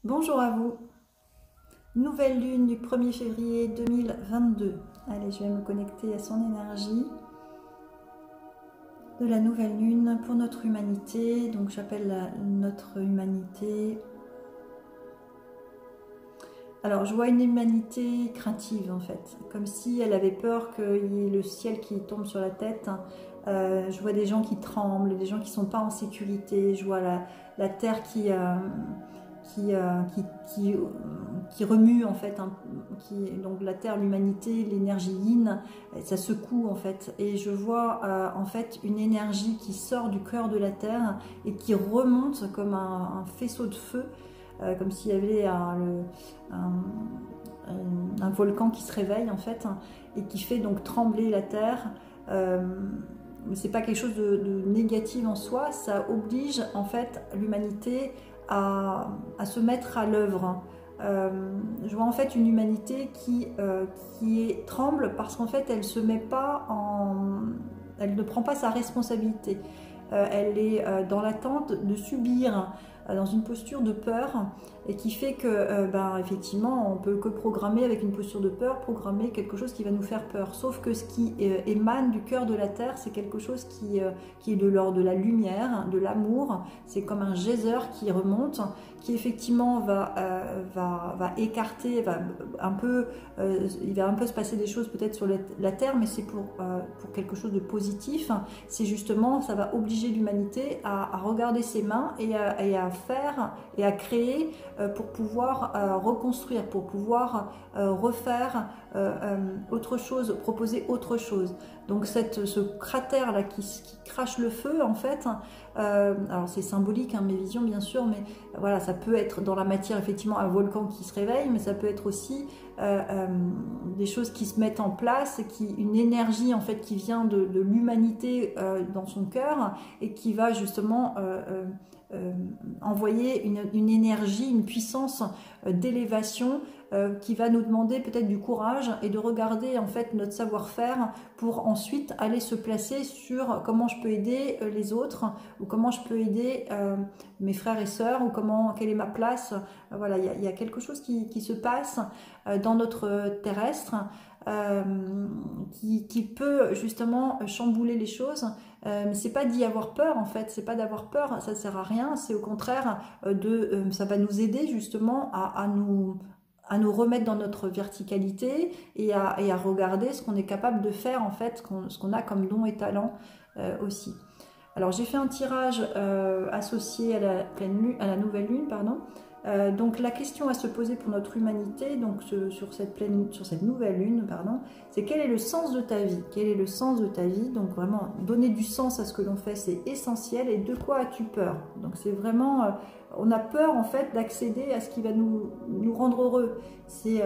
Bonjour à vous, nouvelle lune du 1er février 2022. Allez, je vais me connecter à son énergie de la nouvelle lune pour notre humanité. Donc j'appelle notre humanité. Alors je vois une humanité craintive en fait, comme si elle avait peur qu'il y ait le ciel qui tombe sur la tête. Je vois des gens qui tremblent, des gens qui ne sont pas en sécurité. Je vois la terre qui remue en fait, donc la terre, l'humanité, l'énergie yin, ça secoue en fait, et je vois en fait une énergie qui sort du cœur de la terre et qui remonte comme un faisceau de feu, comme s'il y avait un volcan qui se réveille en fait, et qui fait donc trembler la terre. C'est pas quelque chose de négatif en soi, ça oblige en fait l'humanité à se mettre à l'œuvre. Je vois en fait une humanité qui tremble parce qu'en fait elle ne prend pas sa responsabilité. Elle est dans l'attente de subir, dans une posture de peur, et qui fait que effectivement on peut que programmer avec une posture de peur, programmer quelque chose qui va nous faire peur. Sauf que ce qui émane du cœur de la terre, c'est quelque chose qui est de l'ordre de la lumière, de l'amour. C'est comme un geyser qui remonte, qui effectivement va écarter, il va un peu se passer des choses peut-être sur la terre, mais c'est pour quelque chose de positif. C'est justement, ça va obliger l'humanité à regarder ses mains et à faire et à créer pour pouvoir reconstruire, pour pouvoir refaire autre chose, proposer autre chose. Donc ce cratère là qui crache le feu en fait, alors c'est symbolique hein, mes visions bien sûr, mais voilà, ça peut être dans la matière effectivement un volcan qui se réveille, mais ça peut être aussi des choses qui se mettent en place, une énergie en fait qui vient de l'humanité dans son cœur, et qui va justement envoyer une énergie, une puissance d'élévation qui va nous demander peut-être du courage et de regarder en fait notre savoir-faire pour ensuite aller se placer sur comment je peux aider les autres, ou comment je peux aider mes frères et sœurs, ou quelle est ma place. Voilà, il y a quelque chose qui se passe dans notre terrestre qui peut justement chambouler les choses. Mais c'est pas d'y avoir peur en fait, c'est pas d'avoir peur, ça sert à rien, c'est au contraire ça va nous aider justement à nous remettre dans notre verticalité et à regarder ce qu'on est capable de faire en fait, ce qu'on a comme don et talent aussi. Alors j'ai fait un tirage associé à la nouvelle lune, pardon. Donc la question à se poser pour notre humanité, donc sur cette nouvelle lune, pardon, c'est quel est le sens de ta vie? Quel est le sens de ta vie? Donc vraiment donner du sens à ce que l'on fait, c'est essentiel. Et de quoi as-tu peur? Donc c'est vraiment, on a peur en fait d'accéder à ce qui va nous rendre heureux. C'est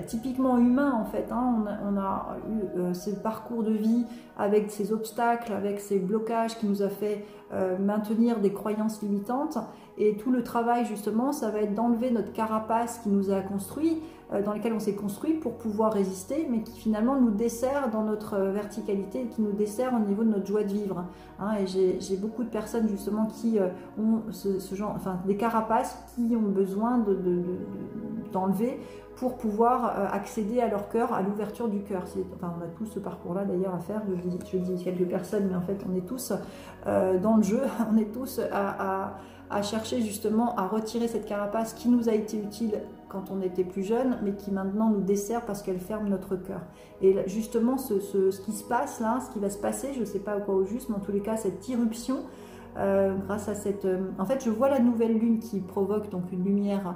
typiquement humain en fait, hein. On a eu ce parcours de vie avec ces obstacles, avec ces blocages qui nous a fait maintenir des croyances limitantes, et tout le travail justement ça va être d'enlever notre carapace qui nous a construit, dans laquelle on s'est construit pour pouvoir résister, mais qui finalement nous dessert dans notre verticalité, qui nous dessert au niveau de notre joie de vivre, hein. Et j'ai beaucoup de personnes justement qui ont ce genre, enfin des carapaces qui ont besoin d'enlever pour pouvoir accéder à leur cœur, à l'ouverture du cœur. Enfin, on a tous ce parcours-là d'ailleurs à faire. Je dis quelques personnes, mais en fait on est tous dans le jeu, on est tous à chercher justement à retirer cette carapace qui nous a été utile quand on était plus jeune, mais qui maintenant nous dessert parce qu'elle ferme notre cœur. Et justement ce qui se passe là, ce qui va se passer, je ne sais pas quoi au juste, mais en tous les cas cette irruption, grâce à cette... en fait je vois la nouvelle lune qui provoque donc une lumière,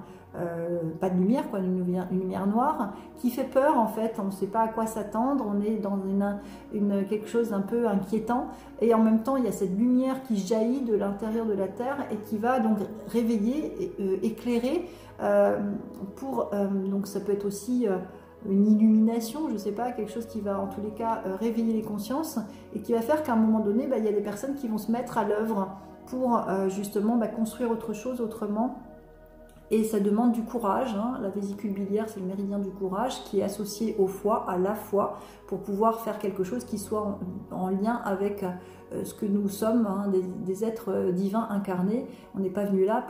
pas de lumière quoi, une lumière noire qui fait peur en fait, on ne sait pas à quoi s'attendre, on est dans quelque chose d'un peu inquiétant, et en même temps il y a cette lumière qui jaillit de l'intérieur de la terre et qui va donc réveiller, éclairer, donc ça peut être aussi une illumination, je ne sais pas, quelque chose qui va en tous les cas réveiller les consciences, et qui va faire qu'à un moment donné, il y a des personnes qui vont se mettre à l'œuvre pour justement construire autre chose autrement. Et ça demande du courage, hein. La vésicule biliaire, c'est le méridien du courage qui est associé au foie, à la foi, pour pouvoir faire quelque chose qui soit en lien avec ce que nous sommes, hein, des êtres divins incarnés. On n'est pas venu là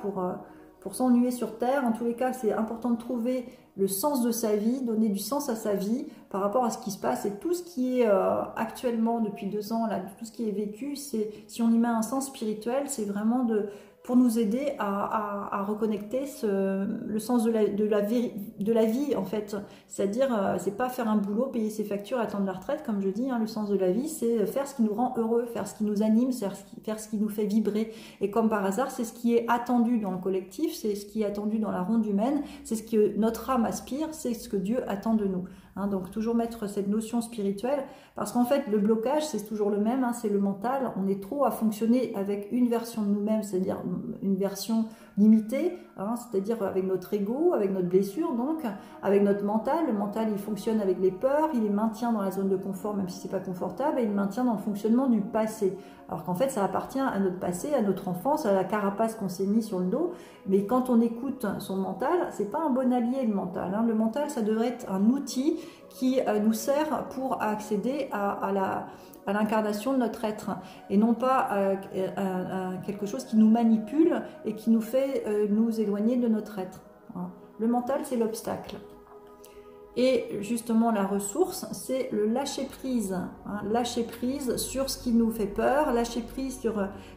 pour s'ennuyer sur Terre. En tous les cas, c'est important de trouver le sens de sa vie, donner du sens à sa vie par rapport à ce qui se passe. Et tout ce qui est actuellement, depuis 2 ans, là, tout ce qui est vécu, si on y met un sens spirituel, c'est vraiment pour nous aider à reconnecter le sens de la vie, en fait. C'est-à-dire, c'est pas faire un boulot, payer ses factures, attendre la retraite, comme je dis, hein, le sens de la vie, c'est faire ce qui nous rend heureux, faire ce qui nous anime, faire ce qui nous fait vibrer. Et comme par hasard, c'est ce qui est attendu dans le collectif, c'est ce qui est attendu dans la ronde humaine, c'est ce que notre âme aspire, c'est ce que Dieu attend de nous. Hein, donc toujours mettre cette notion spirituelle, parce qu'en fait le blocage c'est toujours le même, hein, c'est le mental. On est trop à fonctionner avec une version de nous-mêmes, c'est-à-dire une version limitée, hein, c'est-à-dire avec notre ego, avec notre blessure, donc avec notre mental. Le mental il fonctionne avec les peurs, il les maintient dans la zone de confort même si c'est pas confortable, et il maintient dans le fonctionnement du passé, alors qu'en fait ça appartient à notre passé, à notre enfance, à la carapace qu'on s'est mis sur le dos. Mais quand on écoute son mental, c'est pas un bon allié le mental, hein. Le mental ça devrait être un outil qui nous sert pour accéder à l'incarnation de notre être, et non pas à quelque chose qui nous manipule et qui nous fait nous éloigner de notre être. Le mental, c'est l'obstacle. Et justement, la ressource, c'est le lâcher-prise. Hein, lâcher-prise sur ce qui nous fait peur, lâcher-prise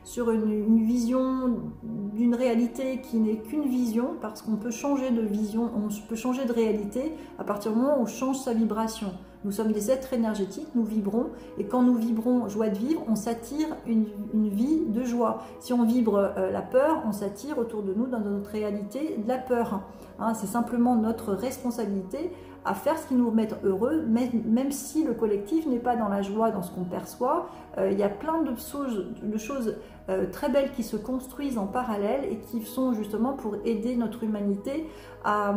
sur une vision d'une réalité qui n'est qu'une vision, parce qu'on peut changer de vision, on peut changer de réalité à partir du moment où on change sa vibration. Nous sommes des êtres énergétiques, nous vibrons, et quand nous vibrons joie de vivre, on s'attire une vie de joie. Si on vibre la peur, on s'attire autour de nous, dans notre réalité, de la peur. Hein, c'est simplement notre responsabilité à faire ce qui nous met heureux, même si le collectif n'est pas dans la joie, dans ce qu'on perçoit. Il y a plein de choses très belles qui se construisent en parallèle et qui sont justement pour aider notre humanité à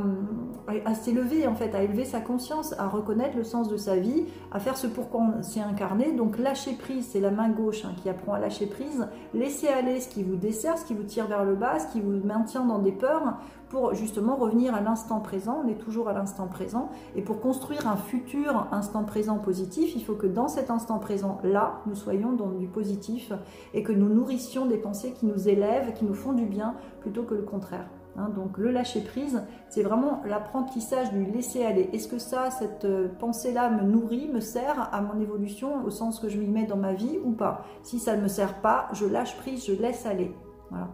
s'élever, en fait, à élever sa conscience, à reconnaître le sens de sa vie, à faire ce pourquoi on s'est incarné. Donc lâcher prise, c'est la main gauche qui apprend à lâcher prise. Laisser aller ce qui vous dessert, ce qui vous tire vers le bas, ce qui vous maintient dans des peurs, pour justement revenir à l'instant présent. On est toujours à l'instant présent, et pour construire un futur instant présent positif, il faut que dans cet instant présent là, nous soyons dans du positif et que nous nourrissions des pensées qui nous élèvent, qui nous font du bien, plutôt que le contraire. Hein, donc le lâcher prise, c'est vraiment l'apprentissage du laisser aller. Est-ce que cette pensée-là me nourrit, me sert à mon évolution, au sens que je m'y mets dans ma vie ou pas? Si ça ne me sert pas, je lâche prise, je laisse aller. Voilà.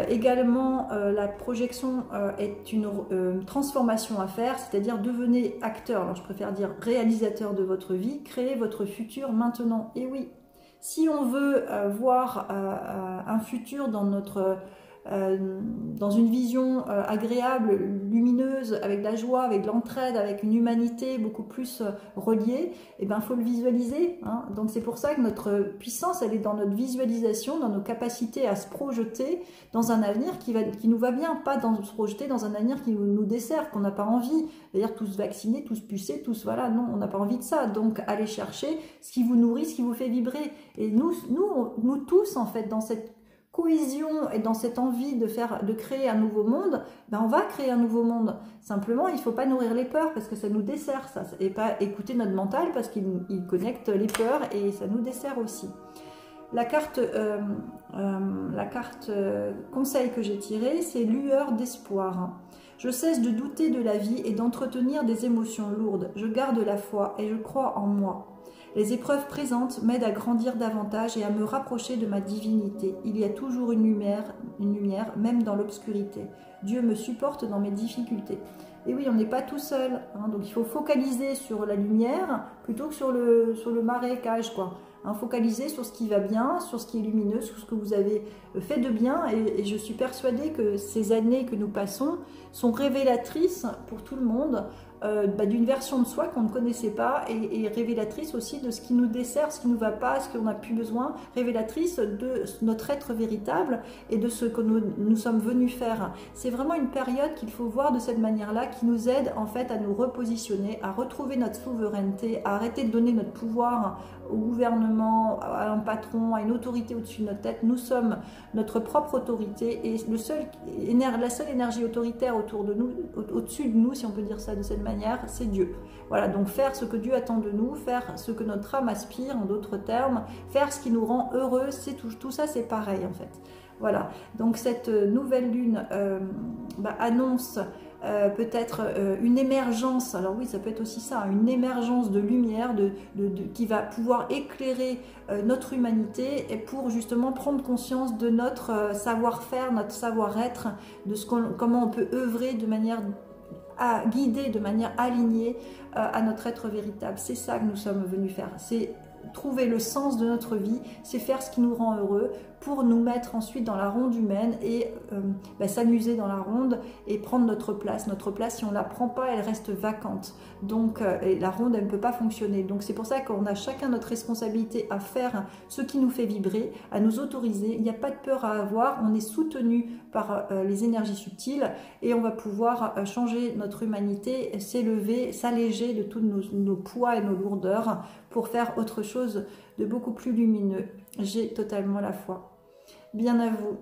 Également, la projection est une transformation à faire, c'est-à-dire devenez acteur, alors je préfère dire réalisateur de votre vie, créez votre futur maintenant. Et oui, si on veut voir un futur dans dans une vision agréable, lumineuse, avec de la joie, avec de l'entraide, avec une humanité beaucoup plus reliée, eh ben, faut le visualiser. Hein. Donc c'est pour ça que notre puissance, elle est dans notre visualisation, dans nos capacités à se projeter dans un avenir qui nous va bien, pas dans se projeter dans un avenir qui nous dessert, qu'on n'a pas envie. C'est-à-dire tous vaccinés, tous pucés, tous voilà, non, on n'a pas envie de ça. Donc allez chercher ce qui vous nourrit, ce qui vous fait vibrer. Et nous tous, en fait, dans cette cohésion et dans cette envie de créer un nouveau monde, ben on va créer un nouveau monde. Simplement, il ne faut pas nourrir les peurs parce que ça nous dessert, ça, et pas écouter notre mental parce qu'il connecte les peurs et ça nous dessert aussi. La carte conseil que j'ai tirée, c'est lueur d'espoir. Je cesse de douter de la vie et d'entretenir des émotions lourdes. Je garde la foi et je crois en moi. Les épreuves présentes m'aident à grandir davantage et à me rapprocher de ma divinité. Il y a toujours une lumière, même dans l'obscurité. Dieu me supporte dans mes difficultés. Et oui, on n'est pas tout seul, hein, donc il faut focaliser sur la lumière plutôt que sur le marécage, quoi. Hein, focaliser sur ce qui va bien, sur ce qui est lumineux, sur ce que vous avez fait de bien. Et je suis persuadée que ces années que nous passons sont révélatrices pour tout le monde, d'une version de soi qu'on ne connaissait pas, et révélatrice aussi de ce qui nous dessert, ce qui ne nous va pas, ce qu'on n'a plus besoin, révélatrice de notre être véritable et de ce que nous sommes venus faire. C'est vraiment une période qu'il faut voir de cette manière-là, qui nous aide en fait à nous repositionner, à retrouver notre souveraineté, à arrêter de donner notre pouvoir au gouvernement, à un patron, à une autorité au-dessus de notre tête. Nous sommes notre propre autorité, et la seule énergie autoritaire autour de nous, au-dessus de nous, si on peut dire ça de cette manière, c'est Dieu. Voilà, donc faire ce que Dieu attend de nous, faire ce que notre âme aspire, en d'autres termes, faire ce qui nous rend heureux, c'est tout ça, c'est pareil en fait. Voilà, donc cette nouvelle lune annonce peut-être une émergence, alors oui, ça peut être aussi ça, une émergence de lumière qui va pouvoir éclairer notre humanité et pour justement prendre conscience de notre savoir-faire, notre savoir-être, de comment on peut œuvrer de manière guider de manière alignée à notre être véritable. C'est ça que nous sommes venus faire. C'est trouver le sens de notre vie, c'est faire ce qui nous rend heureux pour nous mettre ensuite dans la ronde humaine et s'amuser dans la ronde et prendre notre place. Notre place, si on ne la prend pas, elle reste vacante. Donc, et la ronde, elle ne peut pas fonctionner. Donc, c'est pour ça qu'on a chacun notre responsabilité à faire ce qui nous fait vibrer, à nous autoriser. Il n'y a pas de peur à avoir. On est soutenu par les énergies subtiles et on va pouvoir changer notre humanité, s'élever, s'alléger de tous nos poids et nos lourdeurs pour faire autre chose de beaucoup plus lumineux. J'ai totalement la foi. Bien à vous.